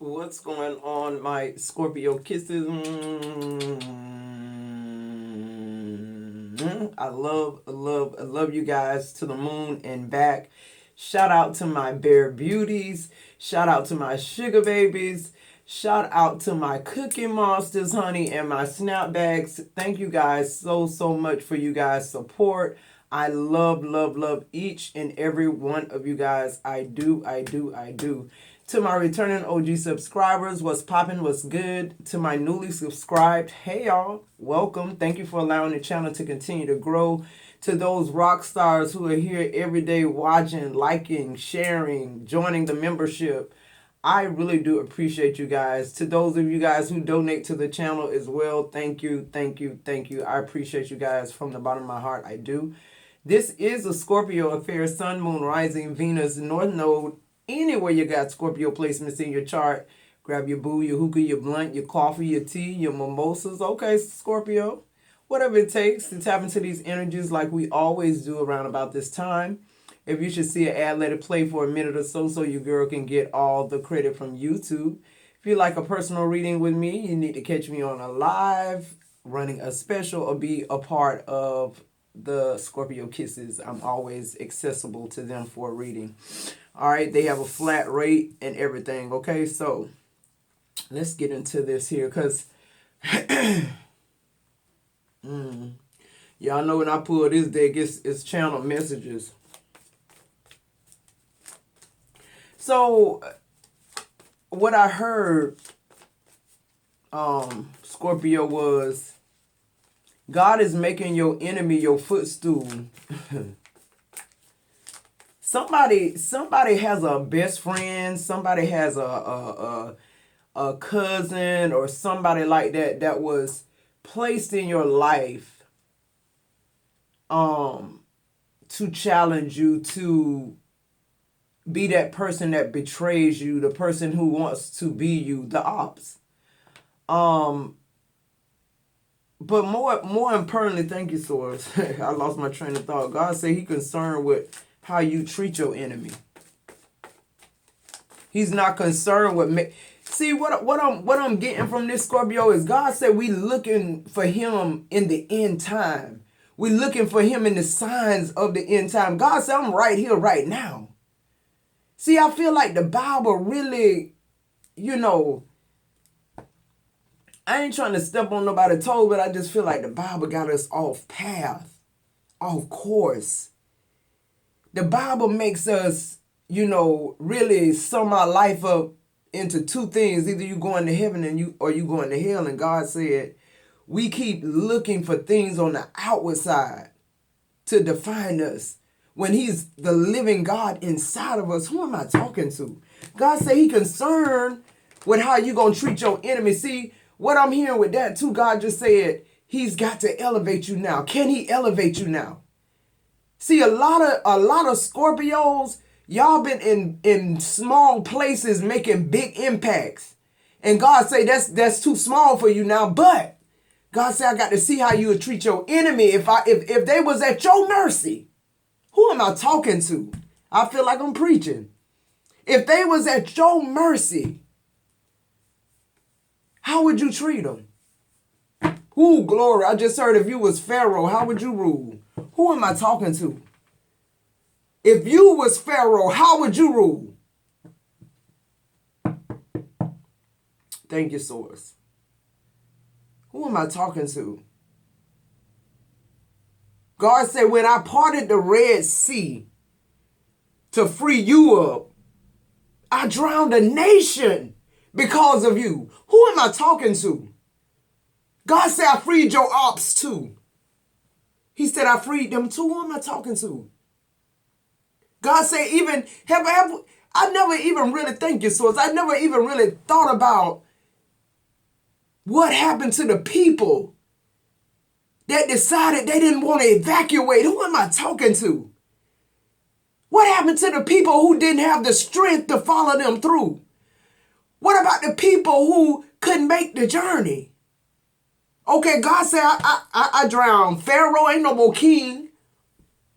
What's going on, my Scorpio kisses? I love you guys to the moon and back. Shout out to my bear beauties. Shout out to my sugar babies. Shout out to my cookie monsters, honey, and my snapbacks. Thank you guys so much for you guys' support. I love each and every one of you guys. I do. To my returning OG subscribers, what's poppin', what's good? To my newly subscribed, hey y'all, welcome. Thank you for allowing the channel to continue to grow. To those rock stars who are here every day watching, liking, sharing, joining the membership, I really do appreciate you guys. To those of you guys who donate to the channel as well, thank you. I appreciate you guys from the bottom of my heart. I do. This is a Scorpio affair, Sun, Moon, Rising, Venus, North Node. Anywhere you got Scorpio placements in your chart, grab your boo, your hookah, your blunt, your coffee, your tea, your mimosas. Okay, Scorpio, whatever it takes to tap into these energies like we always do around about this time. If you should see an ad, let it play for a minute or so your girl can get all the credit from YouTube. If you like a personal reading with me, you need to catch me on a live, running a special, or be a part of the Scorpio Kisses. I'm always accessible to them for a reading. All right, they have a flat rate and everything. Okay, so let's get into this here because y'all know when I pull this deck, it's channel messages. So what I heard, Scorpio, was God is making your enemy your footstool. Somebody has a best friend, somebody has a cousin or somebody like that was placed in your life to challenge you, to be that person that betrays you, the person who wants to be you, the ops. But more importantly, thank you, Source. I lost my train of thought. God said He concerned with how you treat your enemy. He's not concerned with See, what I'm getting from this, Scorpio, is God said we looking for Him in the end time. We looking for Him in the signs of the end time. God said, I'm right here, right now. See, I feel like the Bible really, I ain't trying to step on nobody's toe, but I just feel like the Bible got us off path, off course. The Bible makes us, really sum our life up into two things. Either you going to heaven or you going to hell. And God said, we keep looking for things on the outward side to define us, when He's the living God inside of us. Who am I talking to? God said He concerned with how you going to treat your enemy. See, what I'm hearing with that too, God just said He's got to elevate you now. Can He elevate you now? See, a lot of Scorpios, y'all been in small places making big impacts. And God say that's too small for you now. But God said, I got to see how you would treat your enemy if they was at your mercy. Who am I talking to? I feel like I'm preaching. If they was at your mercy, how would you treat them? Ooh, glory. I just heard if you was Pharaoh, how would you rule? Who am I talking to? If you was Pharaoh, how would you rule? Thank you, Source. Who am I talking to? God said, when I parted the Red Sea to free you up, I drowned a nation because of you. Who am I talking to? God said, I freed your ops too. He said, I freed them too. Who am I talking to? God said, I never even really, thank you, Source. I never even really thought about what happened to the people that decided they didn't want to evacuate. Who am I talking to? What happened to the people who didn't have the strength to follow them through? What about the people who couldn't make the journey? Okay, God said, I drowned Pharaoh, ain't no more king.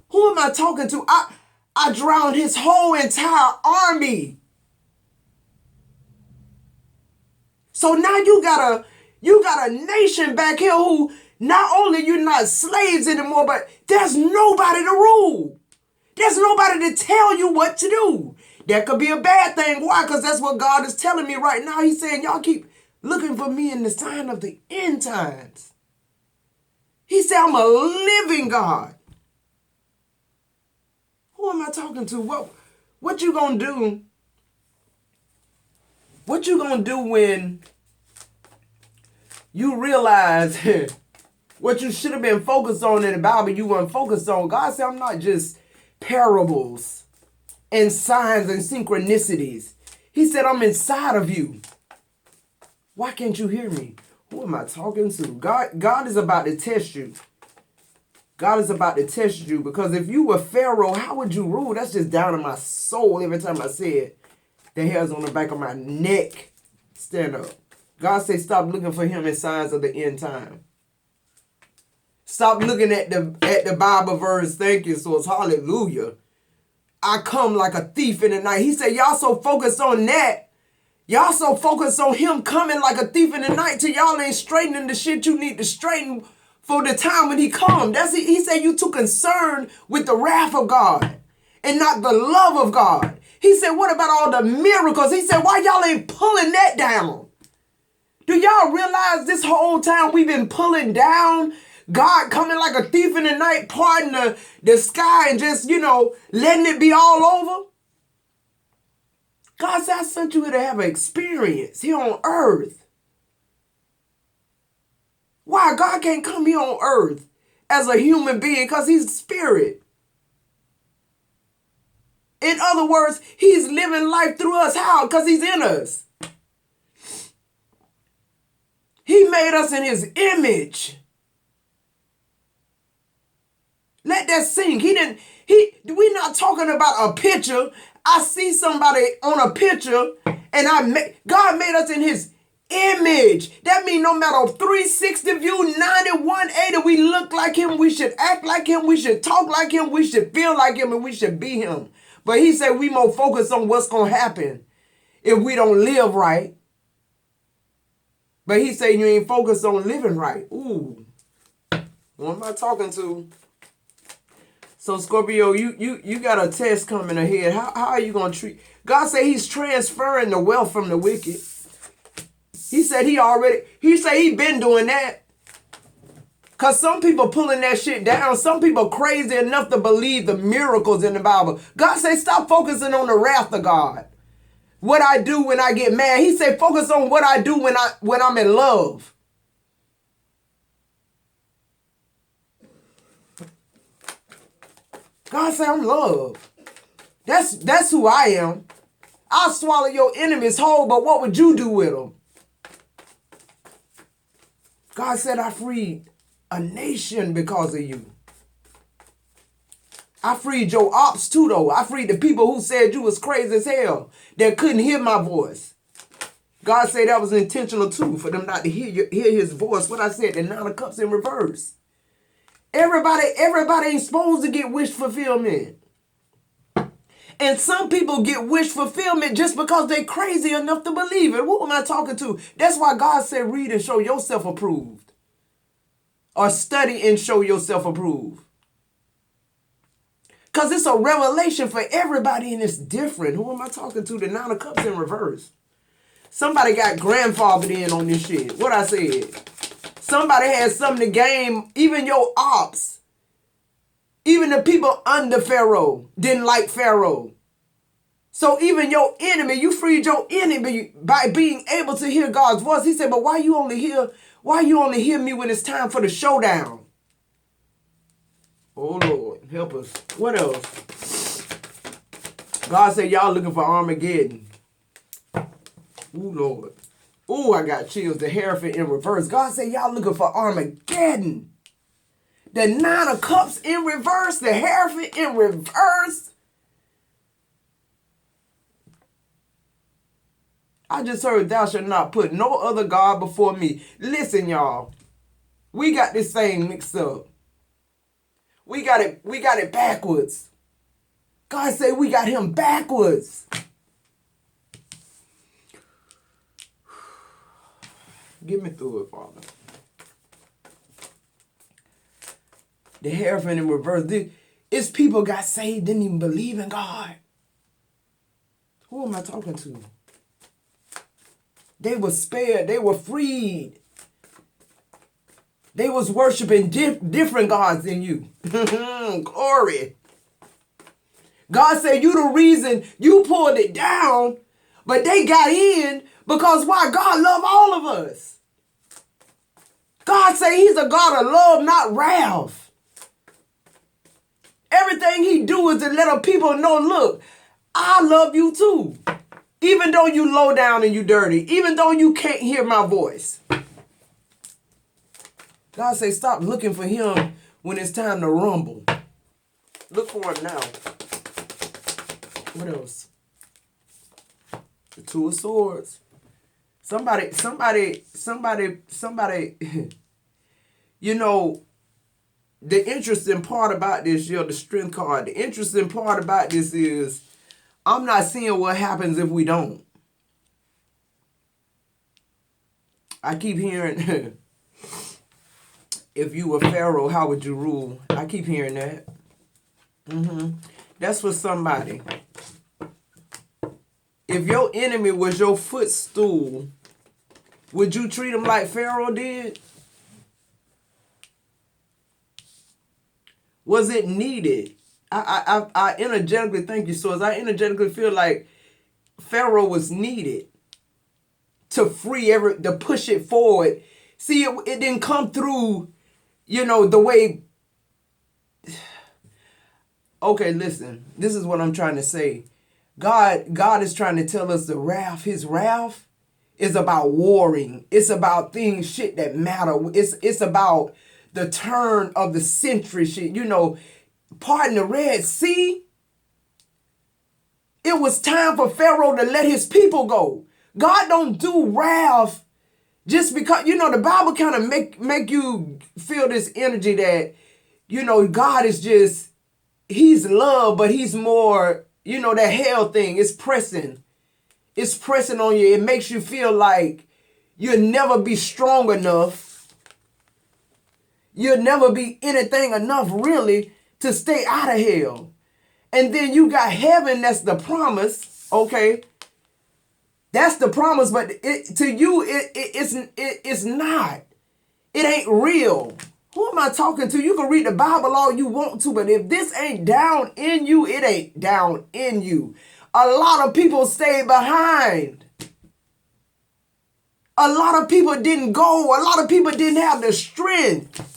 Who am I talking to? I drowned his whole entire army. So now you got a nation back here who not only you're not slaves anymore, but there's nobody to rule. There's nobody to tell you what to do. That could be a bad thing. Why? Because that's what God is telling me right now. He's saying, y'all keep looking for me in the sign of the end times. He said, I'm a living God. Who am I talking to? What you gonna do? What you gonna do when you realize what you should have been focused on in the Bible you weren't focused on? God said, I'm not just parables and signs and synchronicities. He said, I'm inside of you. Why can't you hear me? Who am I talking to? God is about to test you. God is about to test you, because if you were Pharaoh, how would you rule? That's just down in my soul every time I say it. The hairs on the back of my neck stand up. God says stop looking for him in signs of the end time. Stop looking at the Bible verse. Thank you, so it's hallelujah. I come like a thief in the night. He said y'all so focused on that. Y'all so focused on him coming like a thief in the night till y'all ain't straightening the shit you need to straighten for the time when he comes. He said you too concerned with the wrath of God and not the love of God. He said, what about all the miracles? He said, why y'all ain't pulling that down? Do y'all realize this whole time we've been pulling down God coming like a thief in the night, parting the sky and just, letting it be all over? God said, I sent you here to have an experience here on earth. Why? God can't come here on earth as a human being because he's spirit. In other words, he's living life through us. How? Because he's in us. He made us in his image. Let that sink. We're not talking about a picture. I see somebody on a picture and God made us in his image. That means no matter 360 view, 90, 180, we look like him, we should act like him, we should talk like him, we should feel like him, and we should be him. But he said we more focus on what's going to happen if we don't live right. But he said you ain't focused on living right. Ooh. What am I talking to? So Scorpio, you got a test coming ahead. How are you going to treat? God said he's transferring the wealth from the wicked. He said he been doing that. Because some people pulling that shit down. Some people crazy enough to believe the miracles in the Bible. God said stop focusing on the wrath of God. What I do when I get mad. He said focus on what I do when I'm in love. God said I'm love. That's who I am. I'll swallow your enemies whole, but what would you do with them? God said I freed a nation because of you. I freed your ops too, though. I freed the people who said you was crazy as hell, that couldn't hear my voice. God said that was intentional too, for them not to hear his voice. What I said, the 9 of Cups in reverse. Everybody ain't supposed to get wish fulfillment. And some people get wish fulfillment just because they crazy enough to believe it. What am I talking to? That's why God said read and show yourself approved. Or study and show yourself approved. Because it's a revelation for everybody and it's different. Who am I talking to? The 9 of Cups in reverse. Somebody got grandfathered in on this shit. What I said. Somebody had something to gain. Even your ops. Even the people under Pharaoh didn't like Pharaoh. So even your enemy, you freed your enemy by being able to hear God's voice. He said, but why you only hear me when it's time for the showdown? Oh Lord, help us. What else? God said y'all looking for Armageddon. Oh Lord. Oh, I got chills. The Hierophant in reverse. God said y'all looking for Armageddon. The 9 of Cups in reverse. The Hierophant in reverse. I just heard thou shalt not put no other God before me. Listen, y'all. We got this thing mixed up. We got it backwards. God said we got him backwards. Get me through it, Father. The hierophant in reverse. It's people got saved, didn't even believe in God. Who am I talking to? They were spared. They were freed. They was worshiping different gods than you. Glory. God said you the reason you pulled it down, but they got in because why? God love all of us. God said he's a God of love, not wrath. Everything he do is to let the people know, look, I love you too. Even though you low down and you dirty, even though you can't hear my voice. God say, stop looking for him when it's time to rumble. Look for him now. What else? The Two of Swords. Somebody, you know, the interesting part about this, the strength card, the interesting part about this is, I'm not seeing what happens if we don't. I keep hearing, if you were Pharaoh, how would you rule? I keep hearing that. That's for somebody. If your enemy was your footstool, would you treat him like Pharaoh did? Was it needed? I energetically, thank you, Source. I energetically feel like Pharaoh was needed to to push it forward. See, it didn't come through, the way. Okay, listen. This is what I'm trying to say. God is trying to tell us his wrath is about warring. It's about shit that matter. It's about the turn of the century shit. Pardon the Red Sea. It was time for Pharaoh to let his people go. God don't do wrath just because, the Bible kind of make you feel this energy that, God is just, he's love, but he's more, that hell thing. It's pressing. It's pressing on you. It makes you feel like you'll never be strong enough. You'll never be anything enough, really, to stay out of hell. And then you got heaven, that's the promise, okay? That's the promise, but to you, it's not. It ain't real. Who am I talking to? You can read the Bible all you want to, but if this ain't down in you, it ain't down in you. A lot of people stayed behind. A lot of people didn't go. A lot of people didn't have the strength.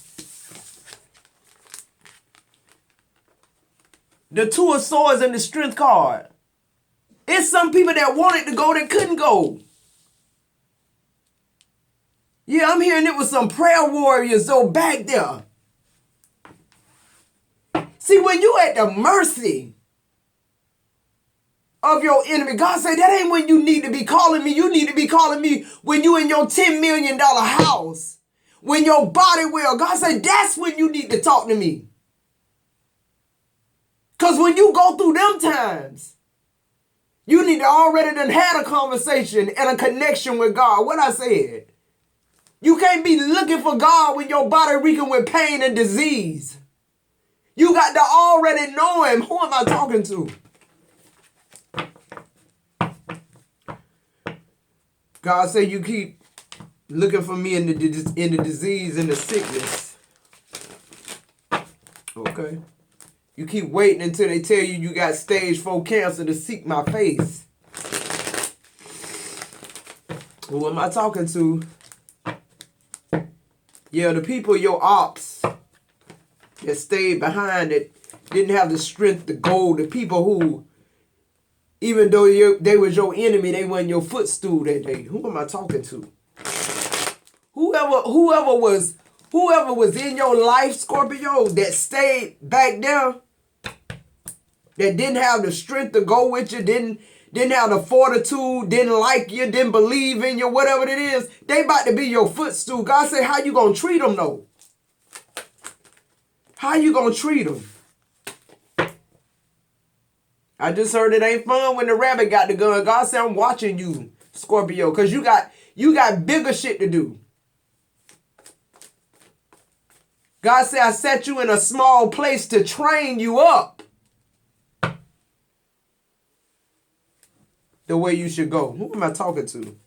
The Two of Swords and the Strength card. It's some people that wanted to go that couldn't go. Yeah, I'm hearing it was some prayer warriors back there. See, when you at the mercy of your enemy, God said that ain't when you need to be calling me. You need to be calling me when you in your $10 million house. When your body well. God said that's when you need to talk to me. Because when you go through them times, you need to already done had a conversation and a connection with God. What I said. You can't be looking for God when your body reeking with pain and disease. You got to already know him. Who am I talking to? God said you keep looking for me in the disease and the sickness. Okay. You keep waiting until they tell you got stage 4 cancer to seek my face. Who am I talking to? Yeah, the people, your ops, that stayed behind, that didn't have the strength to go. The people who, even though they was your enemy, they weren't your footstool that day. Who am I talking to? Whoever was in your life, Scorpio, that stayed back there, that didn't have the strength to go with you, didn't have the fortitude, didn't like you, didn't believe in you, whatever it is, they about to be your footstool. God said, how you going to treat them, though? How you going to treat them? I just heard it ain't fun when the rabbit got the gun. God said, I'm watching you, Scorpio, because you got You got bigger shit to do. God said, I set you in a small place to train you up the way you should go. Who am I talking to?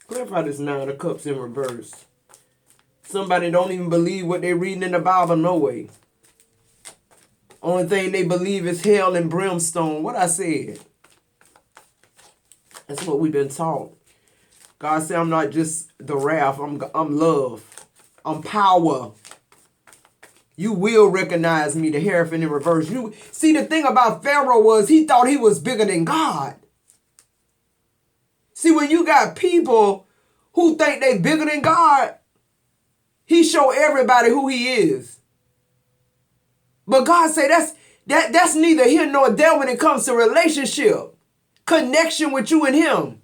Clarify this 9 of Cups in reverse. Somebody don't even believe what they're reading in the Bible, no way. Only thing they believe is hell and brimstone. What I said. That's what we've been taught. God said, I'm not just the wrath. I'm love. I'm power. You will recognize me, the Hierophant in reverse. You see, the thing about Pharaoh was he thought he was bigger than God. See, when you got people who think they bigger than God, he show everybody who he is. But God say that's neither here nor there when it comes to relationship. Connection with you and him.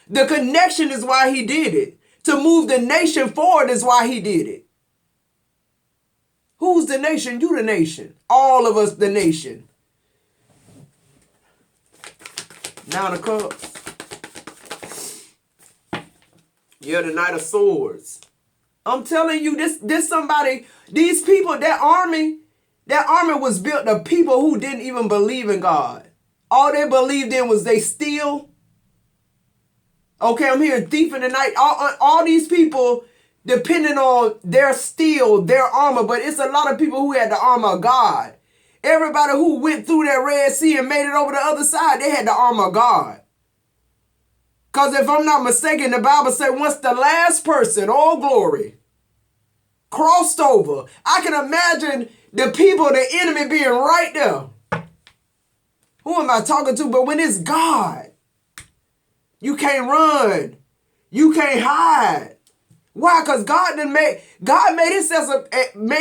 The connection is why he did it. To move the nation forward is why he did it. Who's the nation? You the nation. All of us the nation. 9 of Cups. Yeah, the Knight of Swords. I'm telling you, this somebody, these people, that army was built of people who didn't even believe in God. All they believed in was they steal. Okay, I'm hearing thief in the night. All these people depending on their steel, their armor, but it's a lot of people who had the armor of God. Everybody who went through that Red Sea and made it over the other side, they had the armor of God. Because if I'm not mistaken, the Bible says once the last person, all glory, crossed over, I can imagine the people, the enemy being right there. Who am I talking to? But when it's God, you can't run. You can't hide. Why? Because God made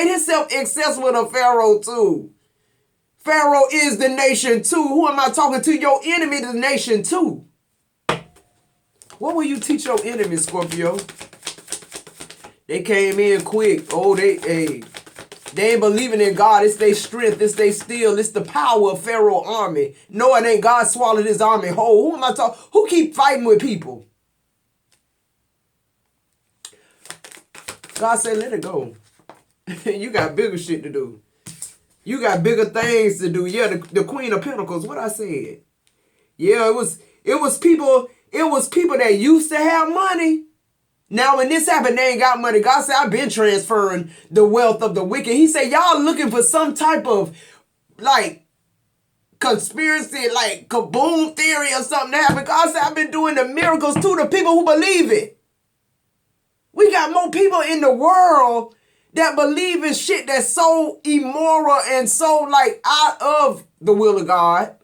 himself accessible to Pharaoh too. Pharaoh is the nation too. Who am I talking to? Your enemy, the nation too. What will you teach your enemy, Scorpio? They came in quick. Oh, they ain't believing in God. It's their strength. It's their steel. It's the power of Pharaoh's army. No, it ain't God swallowed his army whole. Who am I talking? Who keep fighting with people? God said, let it go. You got bigger shit to do. You got bigger things to do. Yeah, the Queen of Pentacles. What I said. Yeah, it was people that used to have money. Now, when this happened, they ain't got money. God said, I've been transferring the wealth of the wicked. He said, y'all looking for some type of, like, conspiracy, like, kaboom theory or something to happen. God said, I've been doing the miracles to the people who believe it. We got more people in the world that believe in shit that's so immoral and so, like, out of the will of God.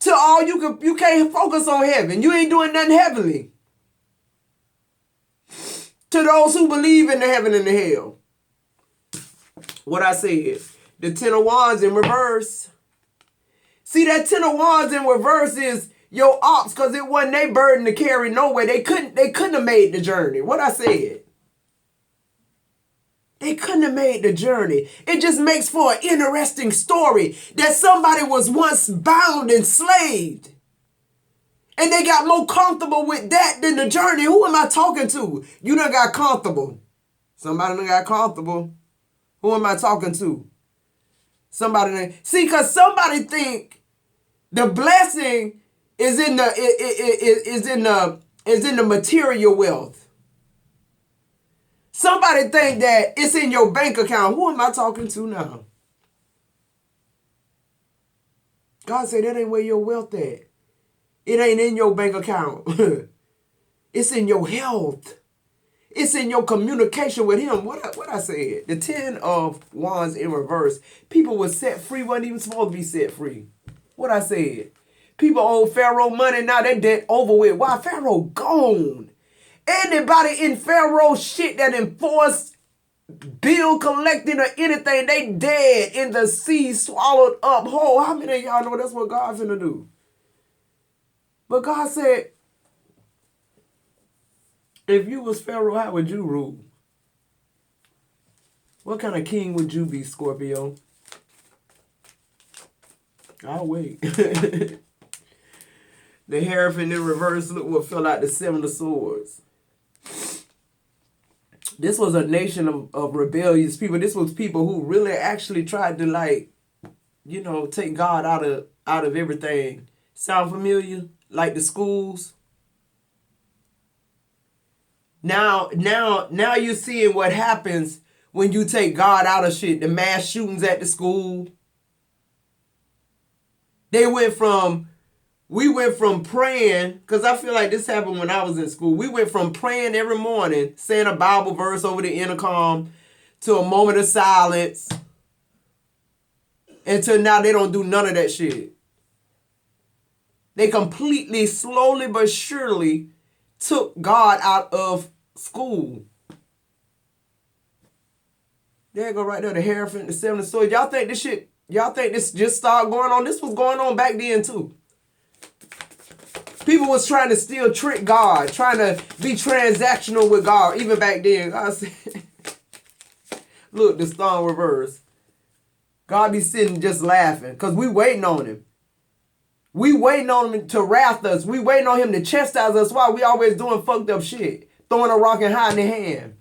To all you can't focus on heaven. You ain't doing nothing heavenly. To those who believe in the heaven and the hell. What I said. The 10 of Wands in reverse. See, that 10 of Wands in reverse is your ops, because it wasn't their burden to carry nowhere. They couldn't have made the journey. What I said. They couldn't have made the journey. It just makes for an interesting story that somebody was once bound and enslaved. And they got more comfortable with that than the journey. Who am I talking to? You done got comfortable. Somebody done got comfortable. Who am I talking to? Somebody done. See, because somebody think the blessing is in the material wealth. Somebody think that it's in your bank account. Who am I talking to now? God said that ain't where your wealth at. It ain't in your bank account. It's in your health. It's in your communication with him. What I said? The 10 of Wands in reverse. People were set free, wasn't even supposed to be set free. What I said? People owe Pharaoh money, now that debt over with. Why? Pharaoh gone. Anybody in Pharaoh shit that enforced bill collecting or anything, they dead in the sea, swallowed up whole. How many of y'all know that's what God's gonna do? But God said, if you was Pharaoh, how would you rule? What kind of king would you be, Scorpio? I'll wait. The Hierophant in reverse, look what fell out the Seven of Swords. This was a nation of rebellious people. This was people who really actually tried to, like, you know, take God out of everything. Sound familiar? Like the schools. Now you're seeing what happens when you take God out of shit. The mass shootings at the school. We went from praying, because I feel like this happened when I was in school. We went from praying every morning, saying a Bible verse over the intercom, to a moment of silence, until now they don't do none of that shit. They completely, slowly but surely, took God out of school. There you go right there, the Hierophant, the Seven of Swords. Y'all think this just started going on? This was going on back then too. People was trying to still trick God, trying to be transactional with God, even back then. God said, look, the star in reverse. God be sitting just laughing, because we waiting on him. We waiting on him to wrath us. We waiting on him to chastise us while we always doing fucked up shit. Throwing a rock and hiding their hand.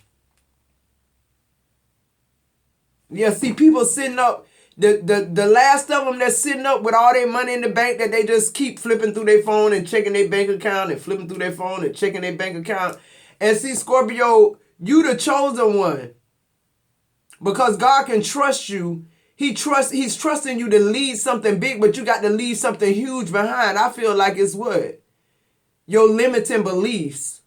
Yeah, see, people sitting up, the last of them that's sitting up with all their money in the bank that they just keep flipping through their phone and checking their bank account and flipping through their phone and checking their bank account. And see, Scorpio, you the chosen one. Because God can trust you. He's trusting you to lead something big, but you got to leave something huge behind. I feel like it's what? Your limiting beliefs.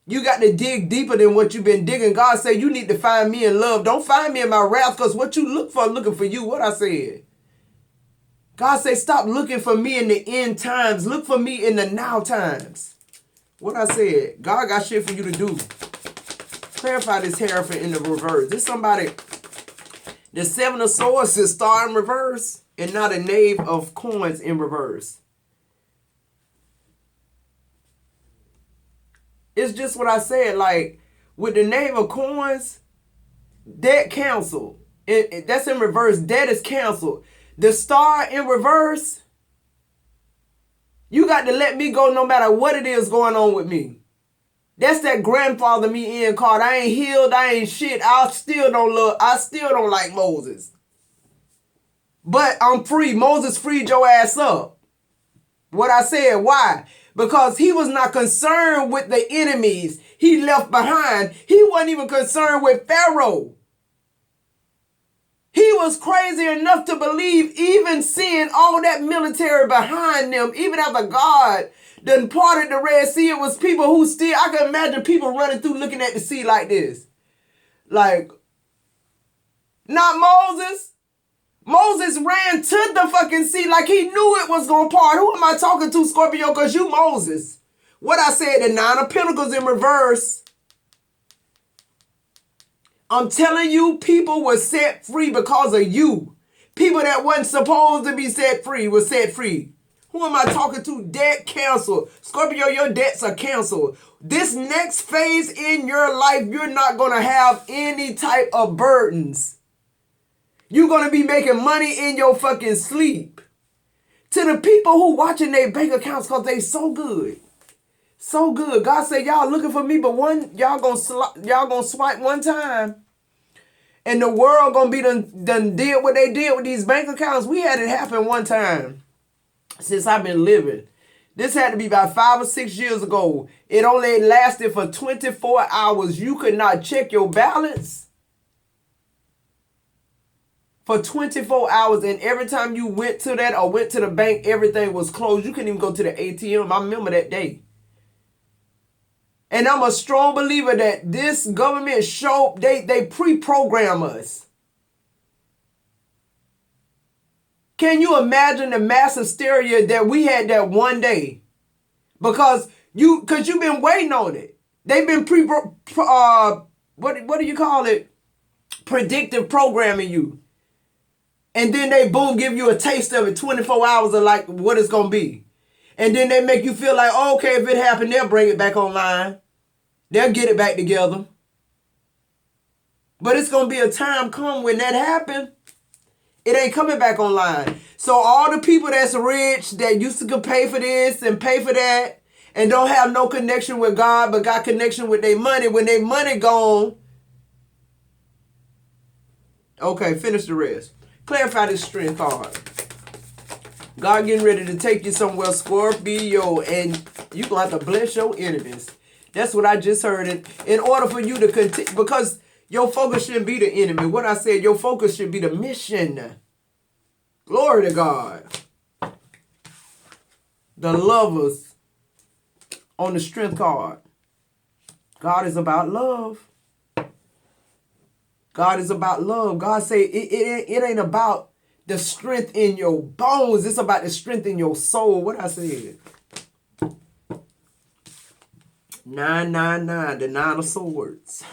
You got to dig deeper than what you've been digging. God said you need to find me in love. Don't find me in my wrath, because what you look for, looking for you. What I said. God said stop looking for me in the end times. Look for me in the now times. What I said. God got shit for you to do. Clarify this Hierophant in the reverse. This somebody... The Seven of Swords is star in reverse, and not a Knave of Coins in reverse. It's just what I said. Like, with the Knave of Coins, debt canceled. That's in reverse. Debt is canceled. The star in reverse, you got to let me go no matter what it is going on with me. That's that grandfather me in card. I ain't healed. I ain't shit. I still don't like Moses. But I'm free. Moses freed your ass up. What I said, why? Because he was not concerned with the enemies he left behind. He wasn't even concerned with Pharaoh. He was crazy enough to believe, even seeing all that military behind them, even after God done parted the Red Sea, it was people who still, I can imagine people running through looking at the sea like this. Like, not Moses. Moses ran to the fucking sea like he knew it was going to part. Who am I talking to, Scorpio? Because you Moses. What I said, the Nine of Pentacles in reverse. I'm telling you, people were set free because of you. People that wasn't supposed to be set free were set free. Who am I talking to? Debt canceled. Scorpio, your debts are canceled. This next phase in your life, you're not going to have any type of burdens. You're going to be making money in your fucking sleep. To the people who watching their bank accounts because they so good. So good. God said, y'all looking for me, but y'all gonna swipe one time. And the world gonna be done did what they did with these bank accounts. We had it happen one time. Since I've been living. This had to be about 5 or 6 years ago. It only lasted for 24 hours. You could not check your balance for 24 hours. And every time you went to that or went to the bank, everything was closed. You couldn't even go to the ATM. I remember that day. And I'm a strong believer that this government they pre-program us. Can you imagine the mass hysteria that we had that one day? Because you've been waiting on it. They've been what do you call it? Predictive programming you. And then they boom give you a taste of it, 24 hours of like what it's gonna be. And then they make you feel like, oh, okay, if it happened, they'll bring it back online. They'll get it back together. But it's gonna be a time come when that happens. It ain't coming back online. So all the people that's rich that used to pay for this and pay for that and don't have no connection with God but got connection with their money, when their money gone, okay, finish the rest. Clarify this strength card. God getting ready to take you somewhere, Scorpio, and you going to have to bless your enemies. That's what I just heard. In order for you to continue, because your focus shouldn't be the enemy. What I said, your focus should be the mission. Glory to God. The lovers on the strength card. God is about love. God is about love. God say it ain't about the strength in your bones. It's about the strength in your soul. What I said? 999, the 9 of swords.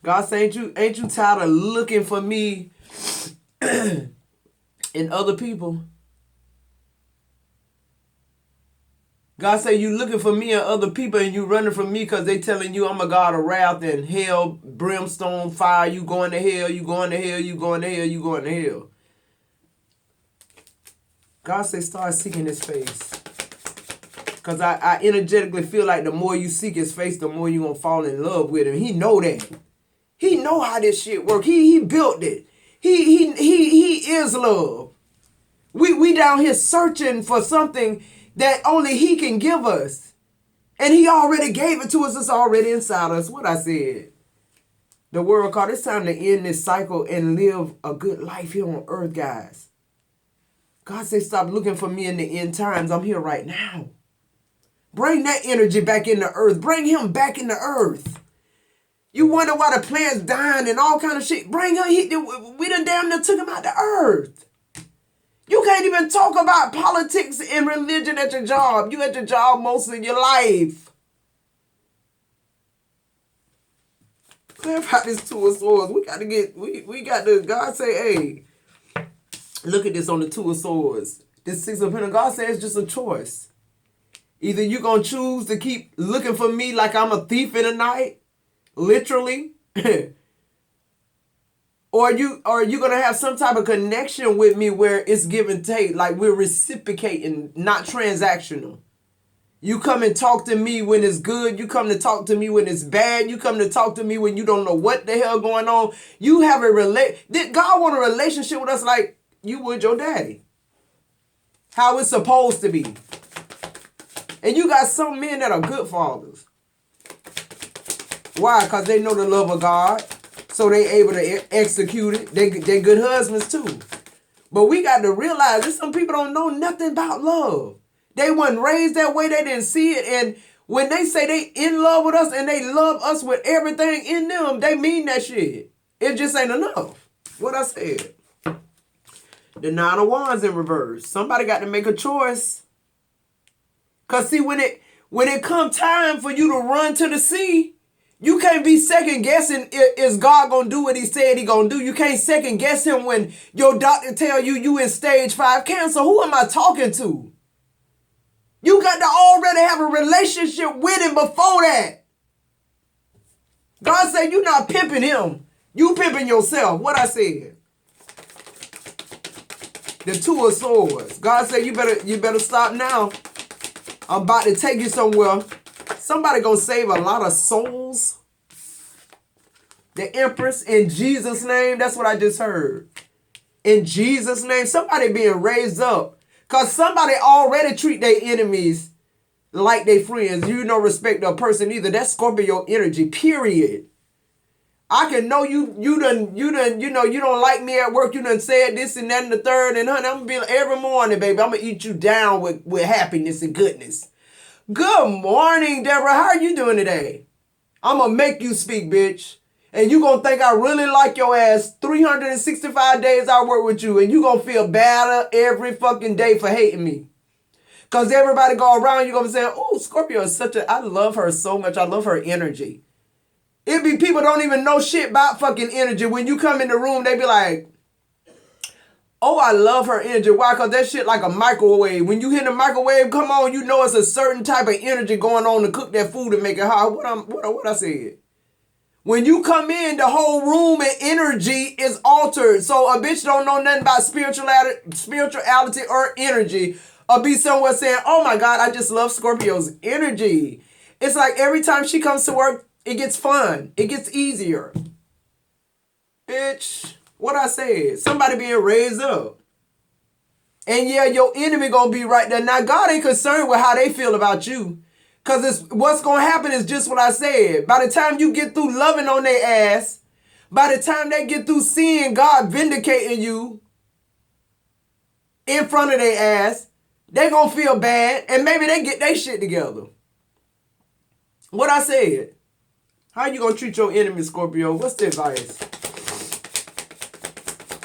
God say, ain't you tired of looking for me in other people? God say you looking for me and other people and you running from me because they telling you I'm a God of wrath and hell, brimstone, fire. You going to hell, you going to hell, you going to hell, you going to hell. God say start seeking his face. Because I energetically feel like the more you seek his face, the more you going to fall in love with him. He know that. He know how this shit work. He built it. He is love. We down here searching for something that only he can give us. And he already gave it to us. It's already inside us. What I said. The world called. It's time to end this cycle and live a good life here on earth, guys. God said, stop looking for me in the end times. I'm here right now. Bring that energy back in the earth. Bring him back in the earth. You wonder why the plants dying and all kind of shit. Bring him. We done damn near took him out the earth. You can't even talk about politics and religion at your job. You at your job most of your life. Clarify this 2 of swords. We got to, God say, hey, look at this on the 2 of swords. This 6 of pentacles. God says it's just a choice. Either you're going to choose to keep looking for me like I'm a thief in the night, literally, or are you going to have some type of connection with me where it's give and take, like we're reciprocating, not transactional. You come and talk to me when it's good. You come to talk to me when it's bad. You come to talk to me when you don't know what the hell going on. You have Did God want a relationship with us like you would your daddy? How it's supposed to be. And you got some men that are good fathers. Why? Because they know the love of God. So they able to execute it. They good husbands too. But we got to realize that some people don't know nothing about love. They wasn't raised that way. They didn't see it. And when they say they in love with us and they love us with everything in them, they mean that shit. It just ain't enough. What I said. The 9 of Wands in reverse. Somebody got to make a choice. Because see, when it come time for you to run to the sea, you can't be second guessing, is God going to do what he said he going to do? You can't second guess him when your doctor tell you in stage 5 cancer. Who am I talking to? You got to already have a relationship with him before that. God said you're not pimping him. You pimping yourself. What I said. The 2 of swords. God said you better stop now. I'm about to take you somewhere. Somebody gonna save a lot of souls. The Empress, in Jesus' name. That's what I just heard. In Jesus' name. Somebody being raised up. Because somebody already treat their enemies like they friends. You don't respect a person either. That's Scorpio energy, period. I can know you done, you know, you don't like me at work. You done said this and that and the third. And honey, I'm going to be like, every morning, baby, I'm going to eat you down with happiness and goodness. Good morning, Deborah. How are you doing today? I'm going to make you speak, bitch. And you going to think I really like your ass 365 days I work with you. And you going to feel bad every fucking day for hating me. Because everybody go around, you going to be saying, oh, Scorpio is I love her so much. I love her energy. It be people don't even know shit about fucking energy. When you come in the room, they be like, oh, I love her energy. Why? Because that shit like a microwave. When you hit the microwave, come on, you know it's a certain type of energy going on to cook that food and make it hot. What I said? When you come in, the whole room and energy is altered. So a bitch don't know nothing about spirituality or energy, or be somewhere saying, oh my God, I just love Scorpio's energy. It's like every time she comes to work, it gets fun. It gets easier. Bitch, what I said, somebody being raised up. And yeah, your enemy gonna be right there. Now, God ain't concerned with how they feel about you. Because what's going to happen is just what I said. By the time you get through loving on their ass, by the time they get through seeing God vindicating you in front of their ass, they going to feel bad, and maybe they get their shit together. What I said. How you going to treat your enemy, Scorpio? What's the advice?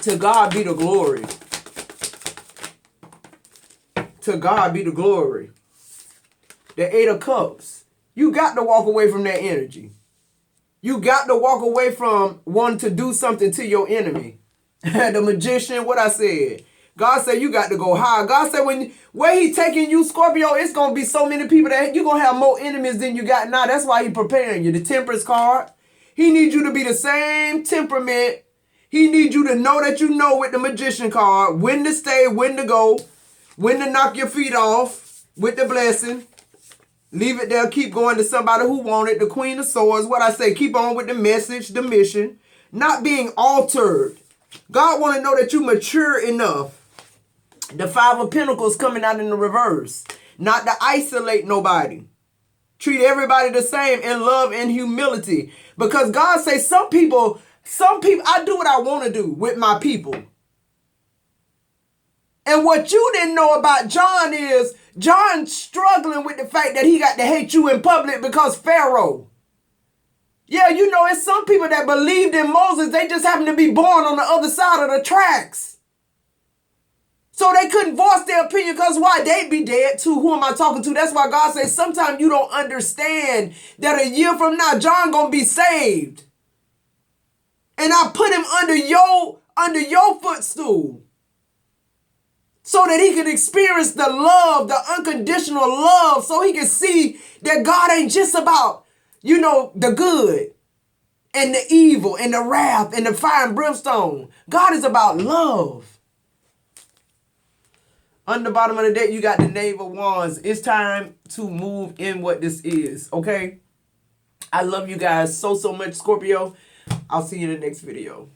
To God be the glory. To God be the glory. The 8 of Cups. You got to walk away from that energy. You got to walk away from wanting to do something to your enemy. The Magician, what I said. God said you got to go high. God said where he taking you, Scorpio, it's going to be so many people that you're going to have more enemies than you got now. That's why he preparing you. The Temperance card. He needs you to be the same temperament. He needs you to know that you know with the Magician card. When to stay, when to go. When to knock your feet off with the blessing. Leave it there. Keep going to somebody who want it. The Queen of Swords. What I say, keep on with the message, the mission. Not being altered. God want to know that you mature enough. The 5 of Pentacles coming out in the reverse. Not to isolate nobody. Treat everybody the same in love and humility. Because God says some people, I do what I want to do with my people. And what you didn't know about John is John struggling with the fact that he got to hate you in public because Pharaoh. Yeah, you know, it's some people that believed in Moses. They just happened to be born on the other side of the tracks. So they couldn't voice their opinion because why? They'd be dead too. Who am I talking to? That's why God says sometimes you don't understand that a year from now, John going to be saved. And I put him under your footstool. So that he can experience the love, the unconditional love, so he can see that God ain't just about, the good and the evil and the wrath and the fire and brimstone. God is about love. On the bottom of the deck, you got the Knave of Wands. It's time to move in what this is, okay? I love you guys so much, Scorpio. I'll see you in the next video.